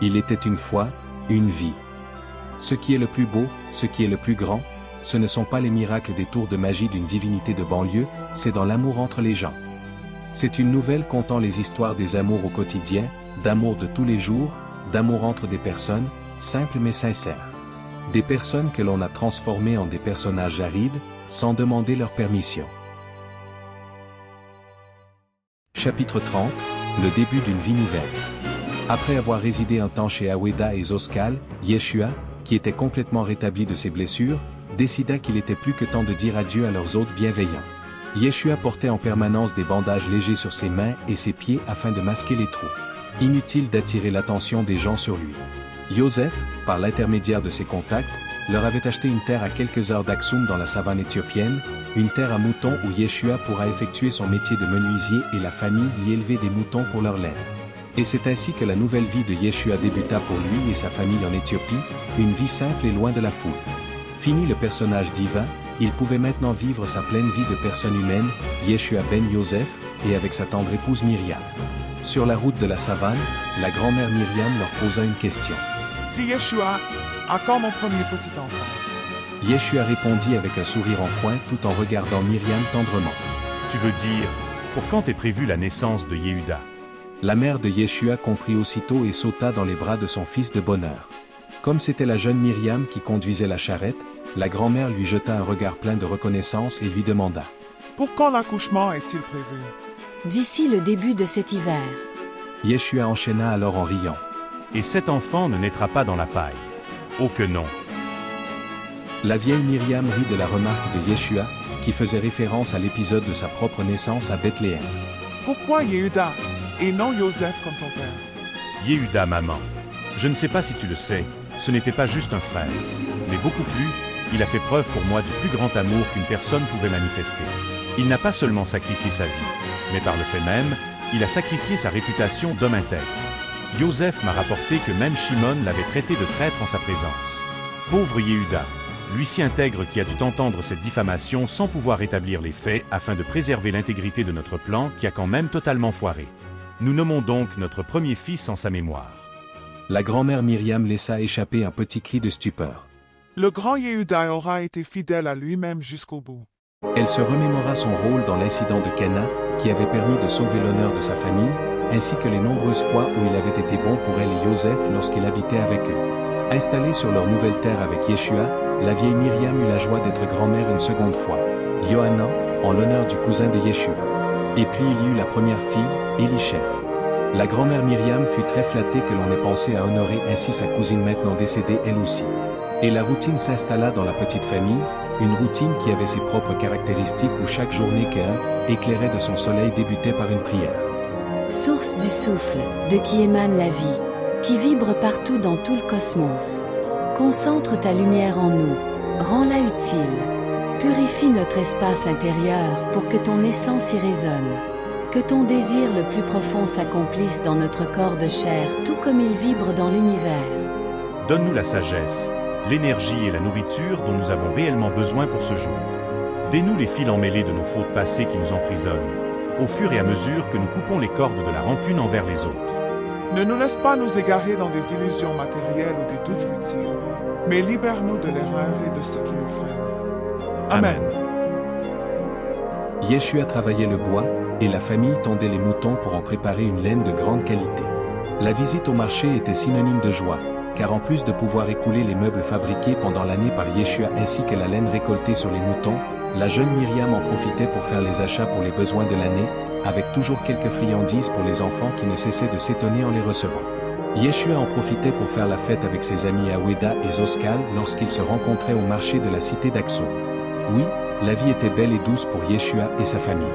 Il était une fois, une vie. Ce qui est le plus beau, ce qui est le plus grand, ce ne sont pas les miracles des tours de magie d'une divinité de banlieue, c'est dans l'amour entre les gens. C'est une nouvelle contant les histoires des amours au quotidien, d'amour de tous les jours, d'amour entre des personnes, simples mais sincères. Des personnes que l'on a transformées en des personnages arides, sans demander leur permission. Chapitre 30, le début d'une vie nouvelle. Après avoir résidé un temps chez Aweda et Zoskal, Yeshua, qui était complètement rétabli de ses blessures, décida qu'il était plus que temps de dire adieu à leurs hôtes bienveillants. Yeshua portait en permanence des bandages légers sur ses mains et ses pieds afin de masquer les trous. Inutile d'attirer l'attention des gens sur lui. Joseph, par l'intermédiaire de ses contacts, leur avait acheté une terre à quelques heures d'Aksum dans la savane éthiopienne, une terre à moutons où Yeshua pourra effectuer son métier de menuisier et la famille y élever des moutons pour leur laine. Et c'est ainsi que la nouvelle vie de Yeshua débuta pour lui et sa famille en Éthiopie, une vie simple et loin de la foule. Fini le personnage divin, il pouvait maintenant vivre sa pleine vie de personne humaine, Yeshua ben Yosef, et avec sa tendre épouse Myriam. Sur la route de la savane, la grand-mère Myriam leur posa une question. Dis Yeshua, à quand mon premier petit enfant? Yeshua répondit avec un sourire en coin tout en regardant Myriam tendrement. Tu veux dire, pour quand est prévue la naissance de Yehuda? La mère de Yeshua comprit aussitôt et sauta dans les bras de son fils de bonheur. Comme c'était la jeune Myriam qui conduisait la charrette, la grand-mère lui jeta un regard plein de reconnaissance et lui demanda. Pour quand l'accouchement est-il prévu? D'ici le début de cet hiver. Yeshua enchaîna alors en riant. Et cet enfant ne naîtra pas dans la paille. Oh que non! La vieille Myriam rit de la remarque de Yeshua, qui faisait référence à l'épisode de sa propre naissance à Bethléem. Pourquoi Yehuda et non Joseph comme ton père? Yehuda, maman. Je ne sais pas si tu le sais, ce n'était pas juste un frère. Mais beaucoup plus, il a fait preuve pour moi du plus grand amour qu'une personne pouvait manifester. Il n'a pas seulement sacrifié sa vie, mais par le fait même, il a sacrifié sa réputation d'homme intègre. Joseph m'a rapporté que même Shimon l'avait traité de traître en sa présence. Pauvre Yehuda, lui si intègre qui a dû entendre cette diffamation sans pouvoir établir les faits afin de préserver l'intégrité de notre plan qui a quand même totalement foiré. Nous nommons donc notre premier fils en sa mémoire. La grand-mère Myriam laissa échapper un petit cri de stupeur. Le grand Yehuda aura été fidèle à lui-même jusqu'au bout. Elle se remémora son rôle dans l'incident de Cana, qui avait permis de sauver l'honneur de sa famille, ainsi que les nombreuses fois où il avait été bon pour elle et Joseph lorsqu'il habitait avec eux. Installée sur leur nouvelle terre avec Yeshua, la vieille Myriam eut la joie d'être grand-mère une seconde fois, Johanna, en l'honneur du cousin de Yeshua. Et puis il y eut la première fille, Elichef. La grand-mère Myriam fut très flattée que l'on ait pensé à honorer ainsi sa cousine maintenant décédée elle aussi. Et la routine s'installa dans la petite famille, une routine qui avait ses propres caractéristiques où chaque journée qu'un éclairait de son soleil débutait par une prière. Source du souffle, de qui émane la vie, qui vibre partout dans tout le cosmos. Concentre ta lumière en nous, rends-la utile. Purifie notre espace intérieur pour que ton essence y résonne. Que ton désir le plus profond s'accomplisse dans notre corps de chair tout comme il vibre dans l'univers. Donne-nous la sagesse, l'énergie et la nourriture dont nous avons réellement besoin pour ce jour. Dénoue les fils emmêlés de nos fautes passées qui nous emprisonnent, au fur et à mesure que nous coupons les cordes de la rancune envers les autres. Ne nous laisse pas nous égarer dans des illusions matérielles ou des doutes futiles, mais libère-nous de l'erreur et de ce qui nous freine. Amen. Yeshua travaillait le bois, et la famille tondait les moutons pour en préparer une laine de grande qualité. La visite au marché était synonyme de joie, car en plus de pouvoir écouler les meubles fabriqués pendant l'année par Yeshua ainsi que la laine récoltée sur les moutons, la jeune Myriam en profitait pour faire les achats pour les besoins de l'année, avec toujours quelques friandises pour les enfants qui ne cessaient de s'étonner en les recevant. Yeshua en profitait pour faire la fête avec ses amis Aweda et Zoskal lorsqu'ils se rencontraient au marché de la cité d'Aksum. Oui, la vie était belle et douce pour Yeshua et sa famille.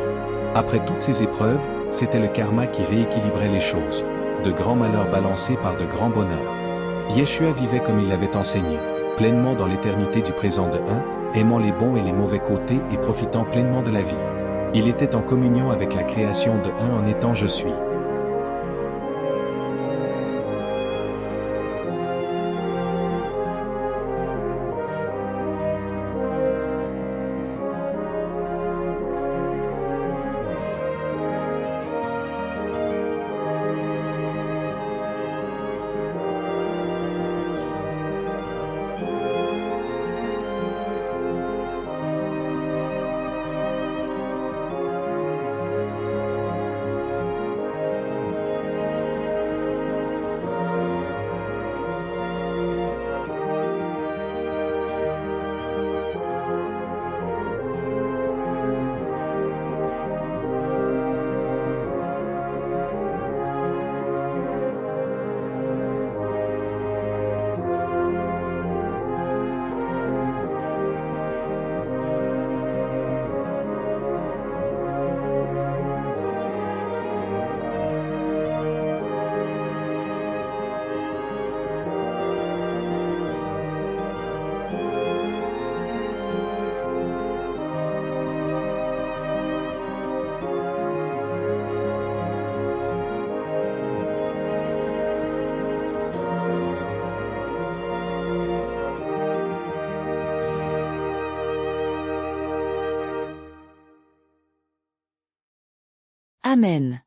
Après toutes ces épreuves, c'était le karma qui rééquilibrait les choses, de grands malheurs balancés par de grands bonheurs. Yeshua vivait comme il l'avait enseigné, pleinement dans l'éternité du présent de un, aimant les bons et les mauvais côtés et profitant pleinement de la vie. Il était en communion avec la création de un en étant je suis. Amen.